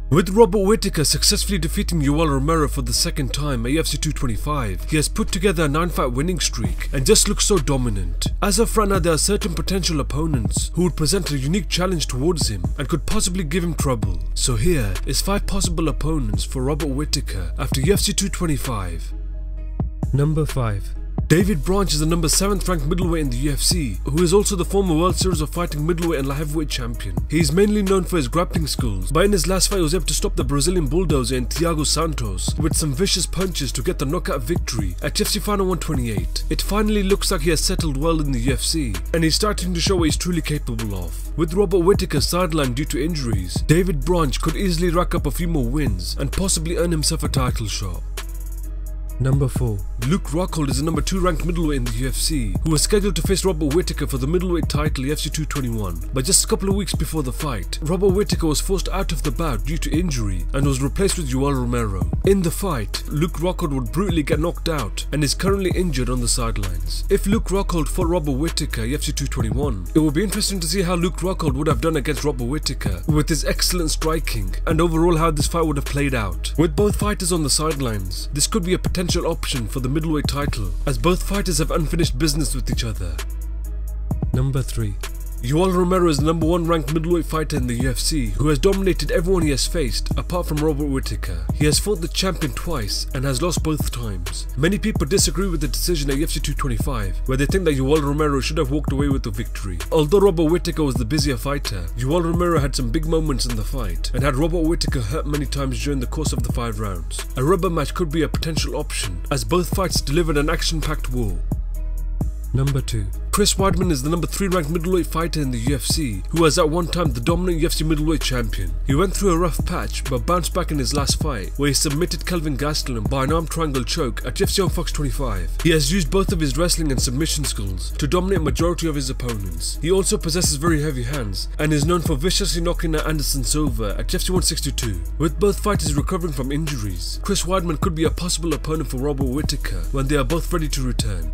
With Robert Whittaker successfully defeating Yoel Romero for the second time at UFC 225, he has put together a 9-fight winning streak and just looks so dominant. As of right now, there are certain potential opponents who would present a unique challenge towards him and could possibly give him trouble. So here is 5 possible opponents for Robert Whittaker after UFC 225. Number 5. David Branch is the number 7th ranked middleweight in the UFC, who is also the former World Series of Fighting middleweight and light heavyweight champion. He is mainly known for his grappling skills, but in his last fight he was able to stop the Brazilian bulldozer in Thiago Santos with some vicious punches to get the knockout victory at UFC Final 128. It finally looks like he has settled well in the UFC, and he's starting to show what he's truly capable of. With Robert Whittaker sidelined due to injuries, David Branch could easily rack up a few more wins and possibly earn himself a title shot. Number 4. Luke Rockhold is the number 2 ranked middleweight in the UFC, who was scheduled to face Robert Whittaker for the middleweight title UFC 221. But just a couple of weeks before the fight, Robert Whittaker was forced out of the bout due to injury and was replaced with Yoel Romero. In the fight, Luke Rockhold would brutally get knocked out and is currently injured on the sidelines. If Luke Rockhold fought Robert Whittaker UFC 221, it would be interesting to see how Luke Rockhold would have done against Robert Whittaker with his excellent striking and overall how this fight would have played out. With both fighters on the sidelines, this could be a potential option for the middleweight title, as both fighters have unfinished business with each other. Number 3. Yoel Romero is the number 1 ranked middleweight fighter in the UFC, who has dominated everyone he has faced apart from Robert Whittaker. He has fought the champion twice and has lost both times. Many people disagree with the decision at UFC 225, where they think that Yoel Romero should have walked away with the victory. Although Robert Whittaker was the busier fighter, Yoel Romero had some big moments in the fight and had Robert Whittaker hurt many times during the course of the 5 rounds. A rubber match could be a potential option, as both fights delivered an action-packed war. Number 2. Chris Weidman is the number 3 ranked middleweight fighter in the UFC, who was at one time the dominant UFC middleweight champion. He went through a rough patch but bounced back in his last fight, where he submitted Kelvin Gastelum by an arm triangle choke at UFC on Fox 25. He has used both of his wrestling and submission skills to dominate majority of his opponents. He also possesses very heavy hands and is known for viciously knocking out Anderson Silva at UFC 162. With both fighters recovering from injuries, Chris Weidman could be a possible opponent for Robert Whittaker when they are both ready to return.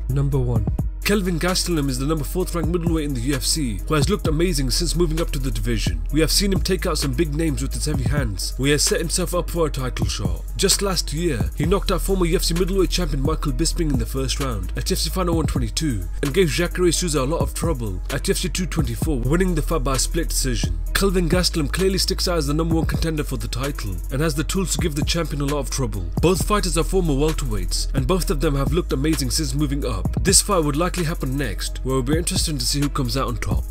Number 1. Kelvin Gastelum is the number 4th ranked middleweight in the UFC, who has looked amazing since moving up to the division. We have seen him take out some big names with his heavy hands, where he has set himself up for a title shot. Just last year, he knocked out former UFC middleweight champion Michael Bisping in the first round at UFC Final 122 and gave Jacare Souza a lot of trouble at UFC 224, winning the fight by a split decision. Kelvin Gastelum clearly sticks out as the number 1 contender for the title and has the tools to give the champion a lot of trouble. Both fighters are former welterweights and both of them have looked amazing since moving up. This fight would likely happen next, where it will be interesting to see who comes out on top.